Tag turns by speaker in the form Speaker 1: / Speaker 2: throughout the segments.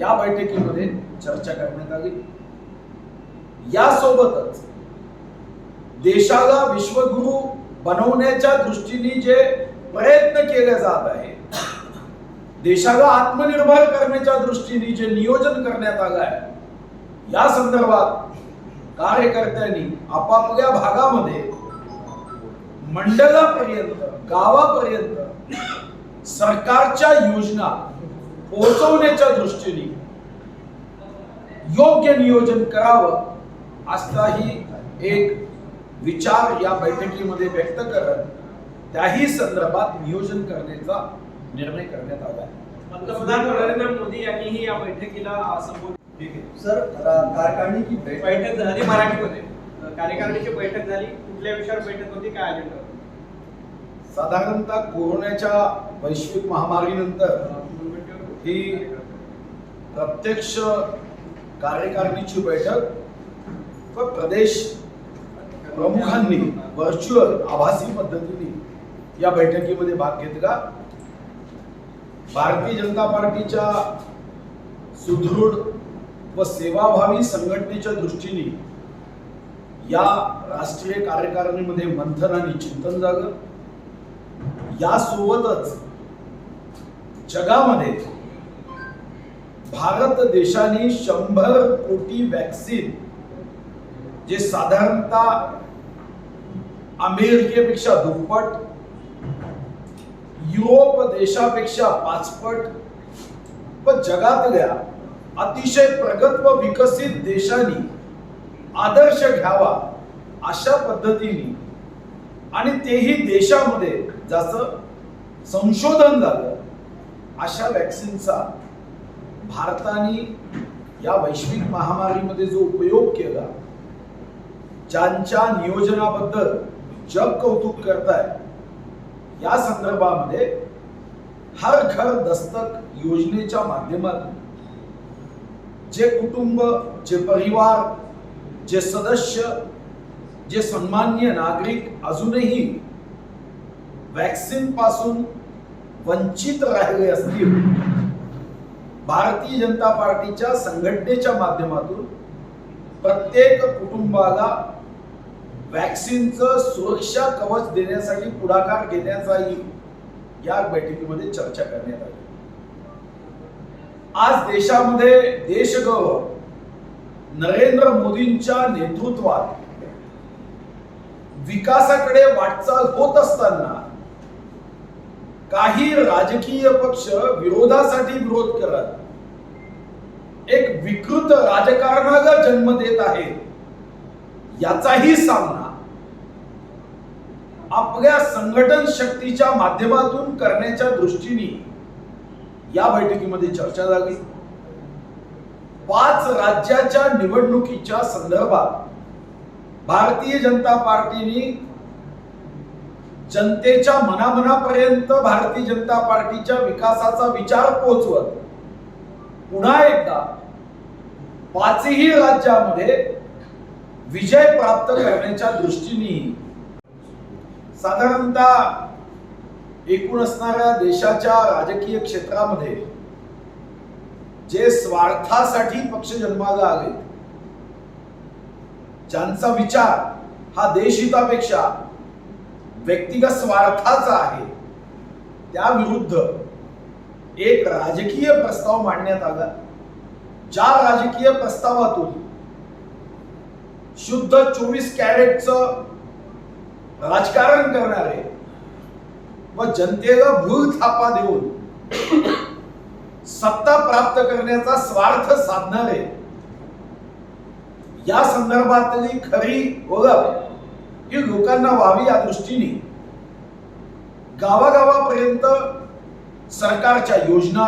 Speaker 1: या बैठकीमध्ये चर्चा करण्यात आली। यासोबतच देशाला विश्वगुरु बनवण्याच्या दृष्टीने जे प्रयत्न केले जात आहे, देशाला आत्मनिर्भर करण्याच्या दृष्टीने जे नियोजन करण्यात आलं आहे, या संदर्भात कार्यकर्त्यांनी आपापल्या भागामध्ये मंडळापर्यंत, गावापर्यंत सरकारच्या योजना पोहोचवण्याच्या दृष्टीने योग्य नियोजन करावं असाही एक विचार या बैठकीमध्ये व्यक्त करत त्याही संदर्भात नियोजन करण्याचा निर्णय करण्यात आला आहे।
Speaker 2: पंतप्रधान नरेंद्र मोदी यांनीही या बैठकीला संबोधित
Speaker 3: सर, कार्यकारिणी की
Speaker 2: बैठक झाली मराठीमध्ये, कार्यकारिणीची बैठक झाली, कुठल्या विषयावर बैठक होती, काय अजेंडा?
Speaker 1: साधारणतः कोरोनाच्या वैश्विक महामारीनंतर ही प्रत्यक्ष कार्यकारिणीची बैठक व प्रदेश प्रमुखांनी व्हर्च्युअल आभासी पद्धतीने या बैठकीमध्ये भाग घेतला। भारतीय जनता पार्टीच्या सुदृढ व सेवाभावी संघटनेच्या दृष्टीने या राष्ट्रीय कार्यकारिणीमध्ये मंथन आणि चिंतन झालं। यासोबतच जगामध्ये भारत देशाने 100 कोटी वॅक्सिन, जे साधारणतः अमेरिकेपेक्षा दुप्पट, युरोप देशापेक्षा 5 पट व जगातल्या अतिशय प्रगत व विकसित देशांनी आदर्श घ्यावा अशा पद्धतीने, आणि तेही देशामध्ये जसं संशोधन झालं अशा वॅक्सिनचा भारताने या वैश्विक महामारीमध्ये जो उपयोग केला, ज्यांच्या नियोजनाबद्दल जग कौतुक करताय, या संदर्भामध्ये हर घर दस्तक योजनेच्या माध्यमातून जे कुटुंब, जे परिवार, जे सदस्य, जे सन्माननीय नागरिक अजूनही वॅक्सिन पासून वंचित राहिले असतील, भारतीय जनता पार्टीच्या संघटनेच्या माध्यमातून प्रत्येक कुटुंबाला वॅक्सिनचं सुरक्षा कवच देण्यासाठी पुढाकार घेण्याचाही या बैठकीमध्ये चर्चा करण्यात आली। आज देशामध्ये देशगौरव नरेंद्र मोदींच्या नेतृत्वात विकासाकडे वाटचाल होत असताना काही राजकीय पक्ष विरोधासाठी विरोध करत एक विकृत राजकारणाला जन्म देत आहेत, याचाही सामना आपल्या संघटन शक्तीच्या माध्यमातून करण्याच्या दृष्टीने या बैठकीमध्ये चर्चा झाली। 5 राज्याच्या निवडणुकीच्या संदर्भात भारतीय जनता पार्टीने जनतेच्या मनामनापर्यंत भारतीय जनता पार्टीच्या विकासाचा विचार पोहोचवत पुन्हा एकदा 5ही राज्यामध्ये विजय प्राप्त करण्याच्या दृष्टीने साधारणतः एकूण असणाऱ्या देशाच्या राजकीय क्षेत्रामध्ये जे स्वार्थासाठी पक्ष जन्माला आले, ज्यांचा विचार हा देशहितापेक्षा व्यक्तिगत स्वार्थाचा आहे, त्या विरुद्ध एक राजकीय प्रस्ताव मांडण्यात आला। ज्या राजकीय प्रस्तावातून शुद्ध 24 कॅरेटचं राजकारण करणारे व जनतेला भूल थापा देऊन सत्ता प्राप्त करण्याचा स्वार्थ साधणारे, या संदर्भातली खरी ओळख ही लोकांना व्हावी या दृष्टीने गावागावापर्यंत सरकारच्या योजना,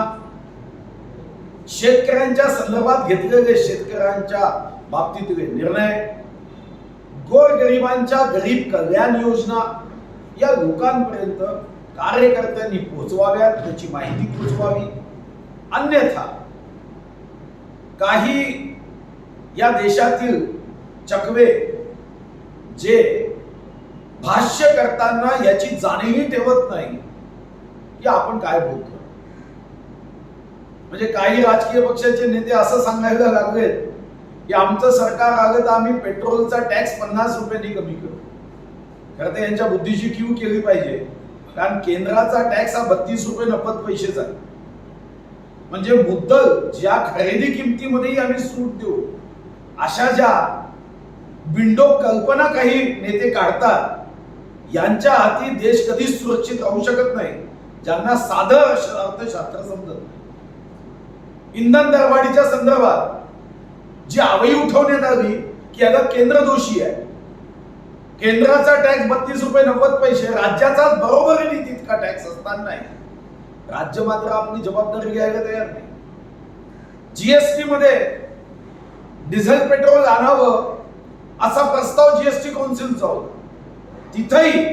Speaker 1: शेतकऱ्यांच्या संदर्भात घेतलेले शेतकऱ्यांच्या बाबतीतले निर्णय, गोरगरिबांच्या गरीब कल्याण योजना या लोकांपर्यंत कार्यकर्त्यांनी पोहोचवाव्यात, त्याची माहिती पोहोचवावी। अन्यथा काही या देशातील चकवे जे भाष्य करताना याची जाणीवही ठेवत नाही की आपण काय बोलतो, म्हणजे काही राजकीय पक्षाचे नेते असं सांगायला लागलेत की आमचं सरकार आलं तर आम्ही पेट्रोलचा टॅक्स 50 रुपयांनी कमी करू. खरं तर यांच्या बुद्धीची कीव केली पाहिजे, कारण केंद्राचा टॅक्स हा 32 रुपये 90 पैसेचा आहे. म्हणजे मुद्दल ज्या खरेदी किमतीमध्येही आम्ही सूट देऊ, अशा ज्या बिंडोक कल्पना काही नेते काढतात, यांच्या हाती देश कधीच सुरक्षित राहू शकत नाही, ज्यांना साधं अर्थशास्त्र समजत नाही. इंधन दरवाढीच्या संदर्भात जी आवई उठवण्यात आली की याला केंद्र दोषी आहे, केंद्राचा टॅक्स 32 रुपये 90 पैसे, राज्याचा बरोबरीने तितका टॅक्स असताना राज्य मात्र आपली जबाबदारी घ्यायला तयार नाही. जीएसटी मध्ये डिझेल पेट्रोल आणावं असा प्रस्ताव जीएसटी कौन्सिलचा होता. तिथेही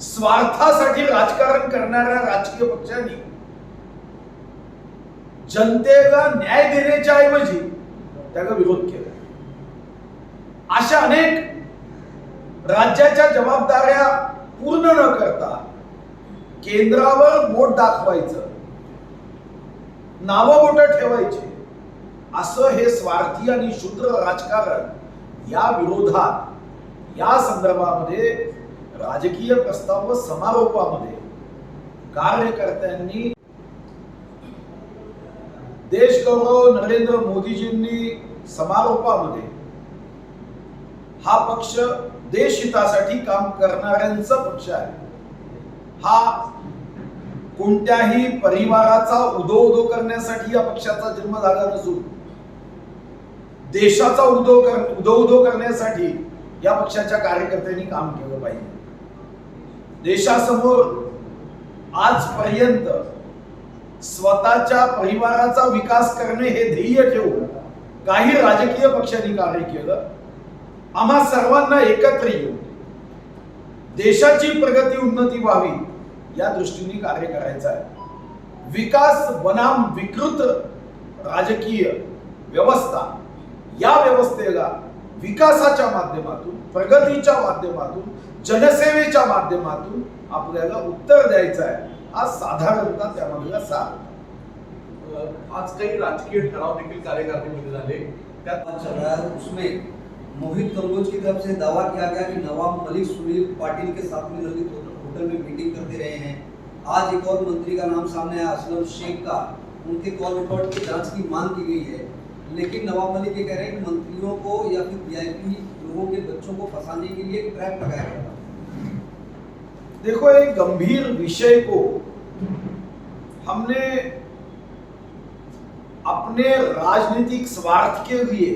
Speaker 1: स्वार्थासाठी राजकारण करणाऱ्या राजकीय पक्षांनी जनतेला न्याय देण्याच्या ऐवजी त्याला विरोध केला. अशा अनेक राज्याच्या जबाबदाऱ्या पूर्ण न करता केंद्रावर बोट दाखवायचं, नावं बोट ठेवायचे, असं हे स्वार्थी आणि शूद्र राजकारण या विरोधात, या संदर्भामध्ये राजकीय प्रस्ताव व समारोपामध्ये कार्यकर्त्यांनी देशगौरव नरेंद्र मोदीजींनी समारोपामध्ये हा पक्ष देशहितासाठी काम करणाऱ्यांचा पक्ष आहे. हा कोणत्याही परिवाराचा उदो करण्यासाठी या पक्षाचा जन्म झाला नसून देशाचा उदो करण्यासाठी या पक्षाच्या कार्यकर्त्यांनी काम केलं पाहिजे. देशासमोर आजपर्यंत स्वतःच्या परिवाराचा विकास करणे हे ध्येय ठेवून काही राजकीय पक्षांनी कार्य केलं. आम्हा सर्वांना एकत्र येऊन देशाची प्रगती उन्नती व्हावी या दृष्टीने कार्य करायचं आहे. विकास बनाम विकृत राजकीय व्यवस्था, या व्यवस्थेला विकासाच्या माध्यमातून, प्रगतीच्या माध्यमातून, जनसेवेच्या माध्यमातून आपल्याला उत्तर द्यायचं आहे. हा साधारणतः त्यामधला सार.
Speaker 3: आज काही राजकीय ठराव देखील कार्यकारिणीमध्ये झाले. त्यात
Speaker 4: उसमें मोहित कंबोज की तरफ से दावा किया गया कि नवाब मलिक सुनील पाटिल के साथ में ललित होटल में मीटिंग करते रहे हैं. आज एक और मंत्री का नाम सामने आया, असलम शेख का. उनके कॉल रिकॉर्ड की जांच की मांग की गई है, लेकिन नवाब मलिक ये कह रहे हैं कि मंत्रियों को या फिर वीआईपी लोगों के बच्चों को फंसाने के लिए ट्रैप लगाया गया था.
Speaker 1: देखो, एक गंभीर विषय को हमने अपने राजनीतिक स्वार्थ के लिए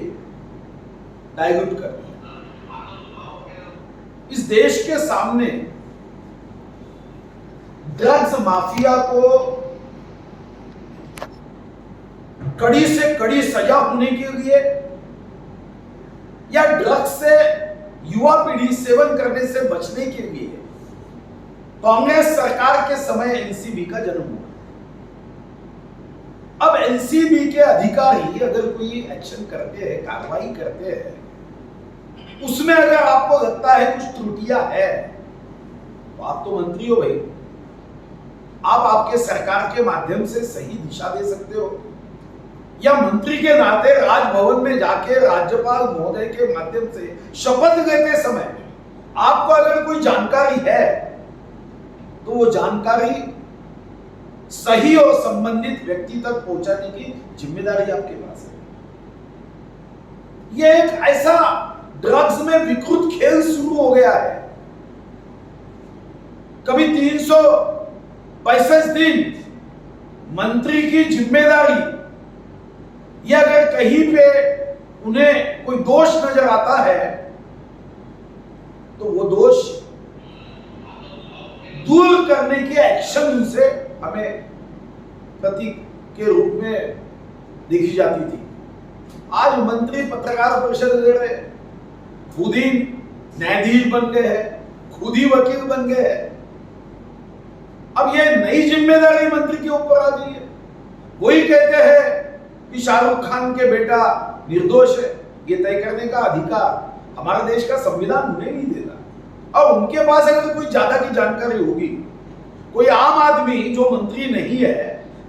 Speaker 1: डाइल्यूट कर दिया. इस देश के सामने ड्रग्स माफिया को कड़ी से कड़ी सजा होने के लिए या ड्रग्स से युवा पीढ़ी सेवन करने से बचने के लिए कांग्रेस सरकार के समय एनसीबी का जन्म हुआ. अब एनसीबी के अधिकारी अगर कोई एक्शन करते हैं, कार्रवाई करते हैं, उसमें अगर आपको लगता है कुछ त्रुटियां है, तो आप तो मंत्री हो भाई, आप आपके सरकार के माध्यम से सही दिशा दे सकते हो, या मंत्री के नाते राजभवन में जाके राज्यपाल महोदय के माध्यम से शपथ लेते समय आपको अगर कोई जानकारी है तो वो जानकारी सही और संबंधित व्यक्ति तक पहुंचाने की जिम्मेदारी आपके पास है. यह एक ऐसा ड्रग्स में विकृत खेल शुरू हो गया है. कभी 365 दिन मंत्री की जिम्मेदारी, या अगर कहीं पे उन्हें कोई दोष नजर आता है तो वो दोष दूर करने की एक्शन से हमें प्रतीक के रूप में देखी जाती थी. आज मंत्री पत्रकार परिषद ले रहे, खुद ही न्यायाधीश बन गए हैं, खुद ही वकील बन गए हैं. अब ये नई जिम्मेदारी मंत्री के ऊपर आ गई है. वही कहते हैं कि शाहरुख खान के बेटा निर्दोष है, ये तय करने का अधिकार हमारे देश का संविधान उन्हें नहीं देता. और उनके पास अगर कोई ज्यादा की जानकारी होगी, कोई आम आदमी जो मंत्री नहीं है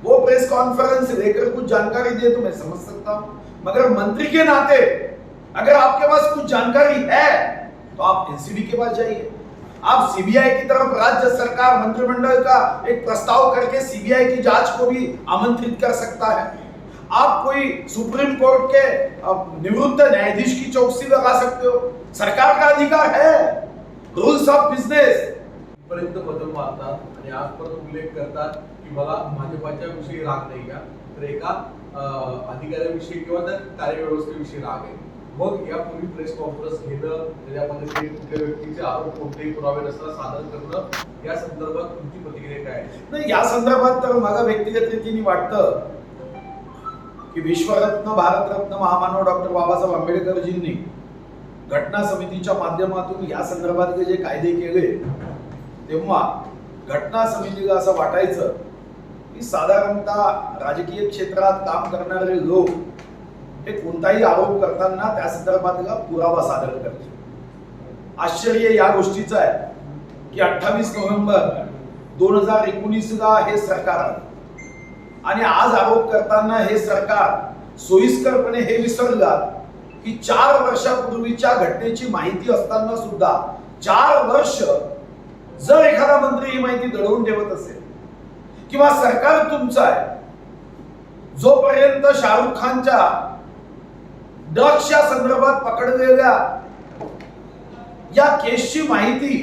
Speaker 1: वो प्रेस कॉन्फ्रेंस लेकर कुछ जानकारी दे तो मैं समझ सकता हूं, मगर मंत्री के नाते अगर आपके पास कुछ जानकारी है तो आप एनसीबी के पास जाइए। आप सीबीआई की तरफ राज्य सरकार मंत्रिमंडल का एक प्रस्ताव करके सीबीआई की जांच को भी आमंत्रित कर सकता है। आप कोई सुप्रीम कोर्ट के निवृत्त न्यायाधीश की चौकसी लगा सकते हो। सरकार का अधिकार है, रूल्स ऑफ बिझनेस
Speaker 3: पर्यंत बदल मारतात आणि आज परत उल्लेख करतात की मला भाजपाच्या विषयी राग नाही का, तर एका अधिकाऱ्याविषयी किंवा त्या कार्यव्यवस्थेविषयी राग आहे। मग यापूर्वी प्रेस कॉन्फरन्स घेणं, त्याच्यामध्ये ते कुठल्या व्यक्तीचे आरोप कोणतेही पुरावे नसताना सादर करणं, या संदर्भात तुमची प्रतिक्रिया काय आहे?
Speaker 1: नाही, या संदर्भात तर मला व्यक्तिगत रीतीने वाटतं की विश्वरत्न भारतरत्न महामानव डॉक्टर बाबासाहेब आंबेडकरजींनी घटना समितीच्या माध्यमातून या संदर्भात जे कायदे केले तेव्हा घटना समितीला असं वाटायचं की साधारणतः राजकीय क्षेत्रात काम करणारे लोक हे कोणताही आरोप करताना त्या संदर्भातला पुरावा सादर करतात। आश्चर्य या गोष्टीचं आहे की 28 नोव्हेंबर 2019 ला हे सरकार आलं आणि आज आरोप करताना हे सरकार सोयीस्करपणे हे विसरलं की 4 वर्षापूर्वीच्या घटनेची माहिती असताना सुद्धा 4 वर्ष जर एखादा मंत्री ही माहिती दडवून ठेवत असेल किंवा सरकार तुमचं आहे, जोपर्यंत शाहरुख खानच्या ड्रग्सच्या संदर्भात पकडलेल्या या केसची माहिती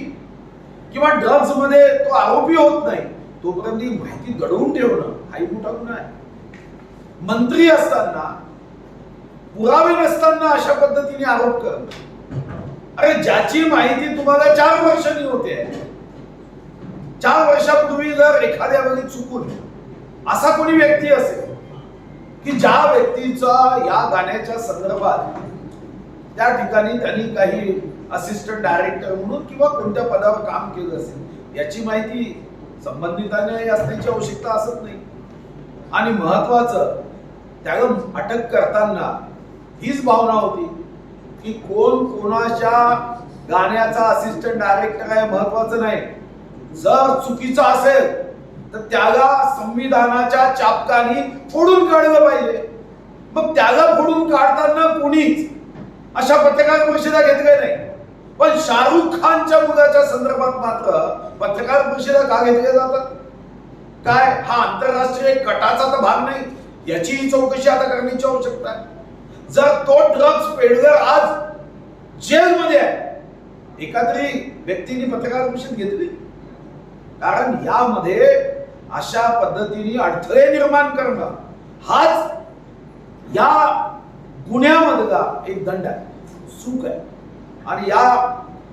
Speaker 1: किंवा ड्रग्स मध्ये तो आरोपी होत नाही तोपर्यंत ही माहिती दडवून ठेवणं हाही मोठा गुन्हा आहे। मंत्री असताना पुरावे नसताना अशा पद्धतीने आरोप करणं, अरे ज्याची माहिती तुम्हाला 4 वर्षांनी होते, 4 वर्षापूर्वी जर एखाद्या वेळी चुकून असा कोणी व्यक्ती असेल की ज्या व्यक्तीचा या गाण्याच्या संदर्भात त्या ठिकाणी त्यांनी काही असिस्टंट डायरेक्टर म्हणून किंवा कोणत्या पदावर काम केलं असेल याची माहिती संबंधितांना असण्याची आवश्यकता असत नाही। आणि महत्वाचं त्याला अटक करताना हीच भावना होती की कोण कोणाच्या गाण्याचा असिस्टंट डायरेक्टर आहे महत्वाचं नाही, जर चुकीचं असेल तर त्याला संविधानाच्या चापकानी फोडून काढलं पाहिजे। मग त्याला फोडून काढताना कोणीच अशा पत्रकार परिषदा घेतल्या नाही, पण शाहरुख खानच्या मुलाच्या संदर्भात मात्र पत्रकार परिषदा का घेतल्या जातात? काय हा आंतरराष्ट्रीय कटाचा तर भाग नाही, याची चौकशी आता करण्याची आवश्यकता आहे। जर तो ड्रग्स पेडलर आज जेलमध्ये आहे, एका तरी व्यक्तीने पत्रकार परिषद घेतली? कारण यामध्ये अशा पद्धतीने अडथळे निर्माण करणं हाच या गुन्ह्यामधला एक दंड आहे, चूक आहे। आणि या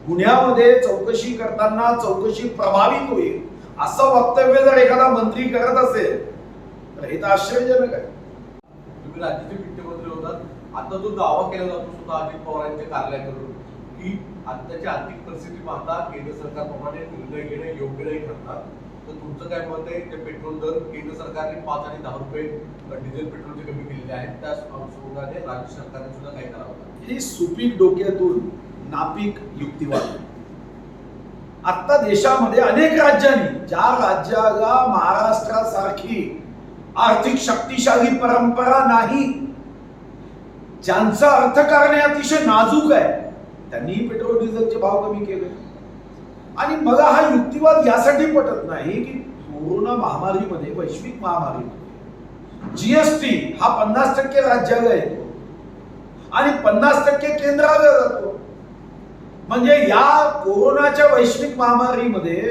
Speaker 1: गुन्ह्यामध्ये चौकशी करताना चौकशी प्रभावित होईल असं वक्तव्य जर एखादा मंत्री करत असेल तर हे तर आश्चर्यजनक आहे।
Speaker 3: तुम्ही राज्याचे वित्तमंत्री होतात, आता जो दावा केला जातो सुद्धा अजित पवारांच्या कार्यालयाकडून की आताची आर्थिक परिस्थिती पाहता केंद्र सरकारप्रमाणे निर्णय घेणे योग्य नाही ठरतात, तर तुमचं काय मत आहे? ते पेट्रोल दर केंद्र सरकारने 5 आणि 10 रुपये डिझेल पेट्रोलचे कमी केलेले आहेत, त्या अनुषंगाने राज्य सरकारने सुद्धा काय करावं?
Speaker 1: ही सुपीक डोक्यातून नापीक युक्तिवाद। आता देशामध्ये अनेक राज्यांनी, ज्या राज्याला महाराष्ट्रासारखी आर्थिक शक्तिशाली परंपरा नाही, ज्यांचं अर्थकारणे अतिशय नाजूक आहे, त्यांनी पेट्रोल डिझेलचे भाव कमी केले। आणि मला हा युक्तिवाद यासाठी पटत नाही की कोरोना महामारीमध्ये, वैश्विक महामारीमध्ये जीएसटी हा 50% राज्याला येतो आणि 50% केंद्राला जातो। म्हणजे या कोरोनाच्या वैश्विक महामारीमध्ये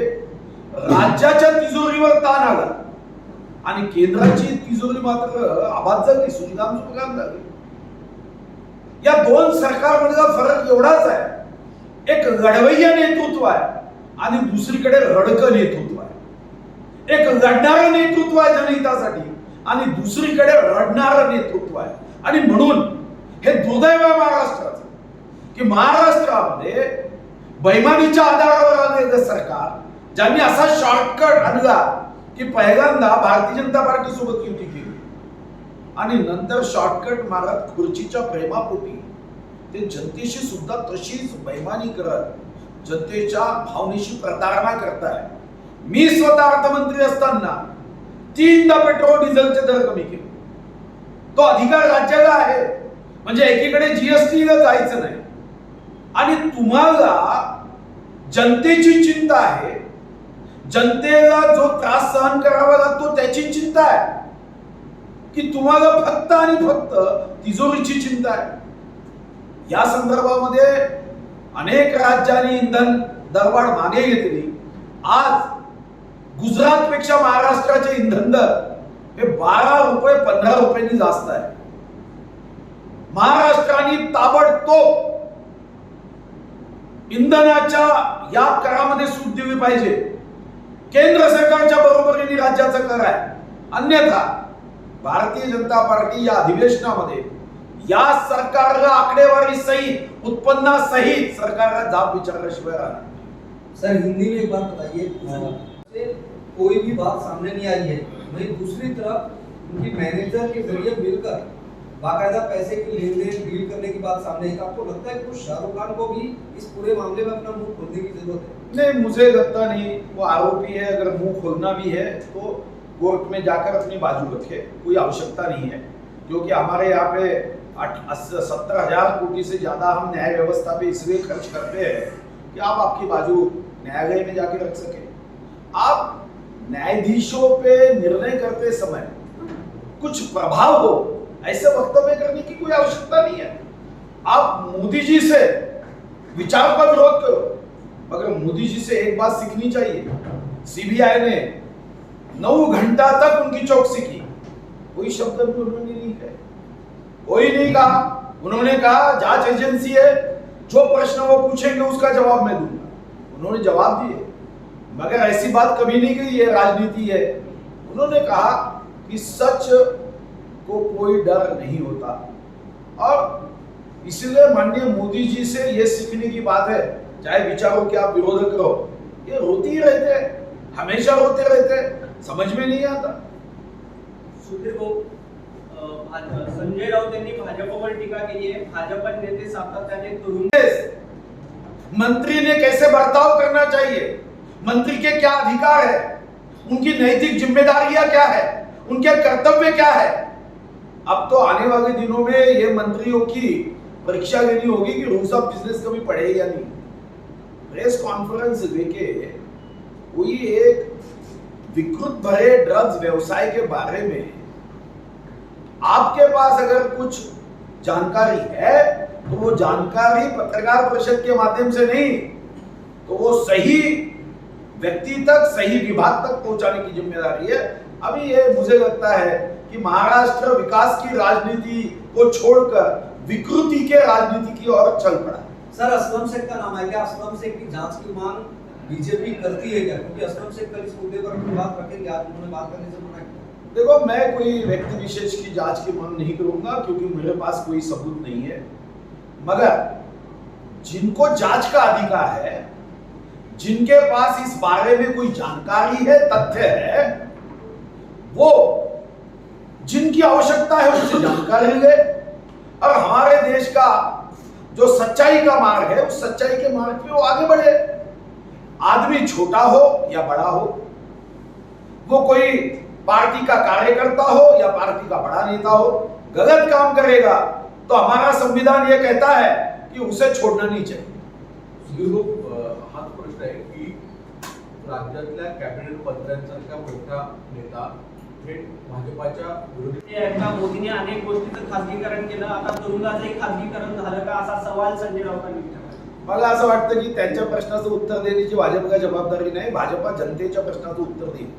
Speaker 1: राज्याच्या तिजोरीवर ताण आला आणि केंद्राची तिजोरी मात्र आबाद झाली, सुजलाम सुफलाम झाली। या दोन सरकारमधला फरक एवढाच आहे, एक लढवय्या नेतृत्व आहे आणि दुसरीकडे रडकं नेतृत्व आहे। एक लढणारं नेतृत्व आहे जनहितासाठी आणि दुसरीकडे रडणारं नेतृत्व आहे। आणि म्हणून हे दुर्दैव आहे महाराष्ट्राचं की महाराष्ट्रामध्ये बैमानीच्या आधारावर आलेलं सरकार, ज्यांनी असा शॉर्टकट आणला की पहिल्यांदा भारतीय जनता पार्टी सोबत युती केली आणि नंतर शॉर्टकट मारत खुर्चीच्या प्रेमापोटी ते जनतेशी सुद्धा तशीच बैमानी करत जनतेच्या भावनेशी प्रतारणा करताय। मी स्वतः अर्थमंत्री असताना तीनदा पेट्रोल डिझेलचे दर कमी केले. तो अधिकार राज्याला आहे. म्हणजे एकीकडे जीएसटीला जायचं नाही आणि तुम्हाला जनतेची चिंता आहे, जनतेला जो त्रास सहन करावा लागतो त्याची चिंता आहे, की तुम्हाला फक्त आणि फक्त तिजोरीची चिंता आहे. या संदर्भामध्ये अनेक राज्यांनी इंधन दरवाढ मागे घेतली. आज गुजरात पेक्षा महाराष्ट्राचे इंधन दर हे 12 रुपये 15 रुपयांनी जास्त आहे. महाराष्ट्राने ताबडतोब इंधनाच्या या करामध्ये सूट दिली पाहिजे. केंद्र सरकारच्या बरोबरीने राज्याचा कर आहे. अन्यथा भारतीय जनता पार्टी या अधिवेशनामध्ये या सरकारला आकडेवारी सहित उत्पन्नासहित सरकारला जाब विचारल्याशिवाय राहणार.
Speaker 4: सर हिंदी में एक बात बताइए, कोई भी बात सामने नहीं आई है, वहीं दूसरी तरफ उनकी मैनेजर के जरिए मिलकर बाकायदा पैसे की लेन देन डील करने की बात सामने आई. आपको लगता है कुछ शाहरुख खान को भी इस पूरे मामले में अपना मुंह खोलने की जरूरत है?
Speaker 1: नहीं, मुझे लगता नहीं. वो आरोपी है, अगर मुंह खोलना भी है तो कोर्ट में जाकर अपनी बाजू रखे, कोई आवश्यकता नहीं है. क्योंकि हमारे यहाँ पे 70,000 कोटी से ज्यादा हम न्याय व्यवस्था पे इसलिए खर्च करते हैं कि आप आपकी बाजू न्यायालय में जाके रख सके. आप न्यायाधीशों पे निर्णय करते समय कुछ प्रभाव हो ऐसे वक्तव्य करने की कोई आवश्यकता नहीं है. आप मोदी जी से विचार का विरोध करो, मगर मोदी जी से एक बात सीखनी चाहिए. सीबीआई ने 9 घंटा तक उनकी चौकसी की, कोई शब्द भी उन्होंने नहीं कहे, कोई नहीं कहा. उन्होंने कहा जांच एजेंसी है, जो प्रश्न वो पूछेंगे उसका जवाब मैं दूंगा. उन्होंने जवाब दिए, मगर ऐसी बात कभी नहीं कही ये राजनीति है. उन्होंने कहा कि सच को कोई डर नहीं होता. और इसलिए माननीय मोदी जी से ये सीखने की बात है, चाहे विचारों के आप विरोध करो, ये रोते ही रहते हैं, हमेशा रोते रहते हैं, समझ में नहीं आता.
Speaker 2: सुधीर भाऊ, संजय राऊत यांनी भाजपवर टीका केली आहे. भाजपा नेते सातत्याने तुरुंग
Speaker 1: मंत्री ने कैसे बर्ताव करना चाहिए, मंत्री के क्या अधिकार है, उनकी नैतिक जिम्मेदारियां क्या है, उनके कर्तव्य क्या है. अब तो आने वाले दिनों में ये मंत्रियों की परीक्षा लेनी होगी कि रूल्स ऑफ बिजनेस कभी पढ़े या नहीं. प्रेस कॉन्फ्रेंस देके कोई एक विकृत भरे ड्रग्स व्यवसाय के बारे में आपके पास अगर कुछ जानकारी है तो वो जानकारी पत्रकार परिषद के माध्यम से नहीं, तो वो सही व्यक्ति तक, सही विभाग तक पहुंचाने की जिम्मेदारी है. अभी ये मुझे लगता है कि महाराष्ट्र विकास की राजनीति को छोड़कर विकृति के राजनीति की ओर चल पड़ा.
Speaker 4: सर असलम शेख का नाम है, क्या असलम शेख की जांच की मांग बीजेपी करती है क्या? क्योंकि असलम शेख कल इस मुद्दे पर अपनी बात रखेंगे, आज उन्होंने बात करने से मना किया.
Speaker 1: देखो, मैं कोई व्यक्ति विशेष की जांच की मांग नहीं करूंगा क्योंकि मेरे पास कोई सबूत नहीं है. मगर जिनको जांच का अधिकार है, जिनके पास इस बारे में कोई जानकारी है, तथ्य है, वो जिनकी आवश्यकता है उनसे जानकारी ले और हमारे देश का जो सच्चाई का मार्ग है उस सच्चाई के मार्ग पे वो आगे बढ़े. आदमी छोटा हो या बड़ा हो, वो कोई पार्टी का कार्यकर्ता हो या पार्टी का बड़ा नेता हो, गलत काम करेगा तो हमारा संविधान ये कहता है कि उसे छोड़ना नहीं चाहिए.
Speaker 3: हाच प्रश्न आहे की राज्यातल्या कॅबिनेट मंत्र्यांसारख्या मोठा नेता थेट भाजपाच्या विरोधी
Speaker 2: एकदा मोदींनी अनेक गोष्टींचं खासगीकरण केलं, आता तुरुंगाचंही खासगीकरण झालं का, असा सवाल संजय राऊतांनी विचारला.
Speaker 1: मला असं वाटतं की त्यांच्या प्रश्नाचं उत्तर देण्याची भाजपला जबाबदारी नाही. भाजपा जनतेच्या प्रश्नाचं उत्तर देईल.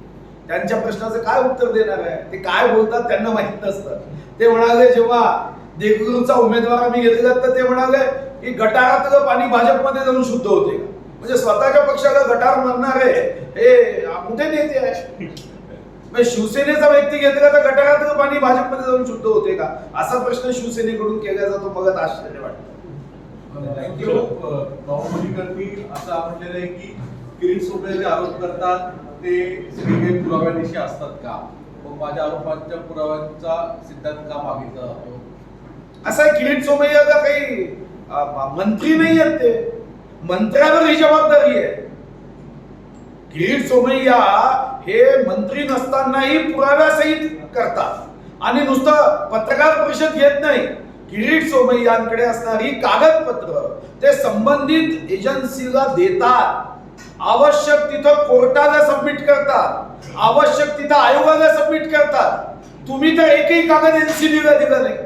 Speaker 1: त्यांच्या प्रश्नाचं काय उत्तर देणार आहे, ते काय बोलतात त्यांना माहित नसतं. ते म्हणाले जेव्हा देगलूरचा उमेदवार आम्ही घेतला तर ते म्हणाले की गटारातलं पाणी भाजपमध्ये जाऊन शुद्ध होते का. म्हणजे स्वतःच्या पक्षाला गटार मारणारे हे मोठे नेते आहे. शिवसेनेचा व्यक्ती घेतला तर गटारातलं पाणी भाजपमध्ये जाऊन शुद्ध होते का, असा प्रश्न शिवसेनेकडून केला जातो. मला आश्चर्य वाटतं.
Speaker 3: नवमोदीकरांनी असं म्हटलेलं आहे की किरीट सोमय्या जे आरोप करतात ते सगळे पुराव्यानिशी असतात का, मग माझ्या आरोपांच्या पुराव्यांचा सिद्धांत का मागितला जातो.
Speaker 1: असं आहे, किरीट सोमय्या काही मंत्री नाही आहेत, ते मंत्र्यावर ही जबाबदारी आहे. किरीट सोमय्या हे मंत्री नसतानाही पुराव्यासहित करतात आणि नुसतं पत्रकार परिषद घेत नाही. किरीट सोमय्यांकडे असणारी कागदपत्र ते संबंधित एजन्सीला देतात. आवश्यक तिथं कोर्टाला सबमिट करतात, आवश्यक तिथं आयोगाला सबमिट करतात. तुम्ही तर एकही कागद एनसीबीला दिला नाही,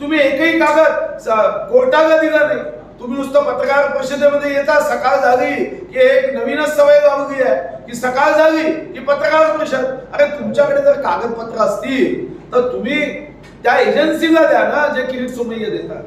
Speaker 1: तुम्ही एकही कागद कोर्टाला दिला नाही. तुम्ही नुसतं पत्रकार परिषदेमध्ये येता, सकाळ झाली की एक नवीनच सवय लावली आहे की सकाळ झाली की पत्रकार परिषद. अरे तुमच्याकडे जर कागदपत्र असतील तर तुम्ही त्या एजन्सीला द्या ना जे किरीट सोमय्या देतात.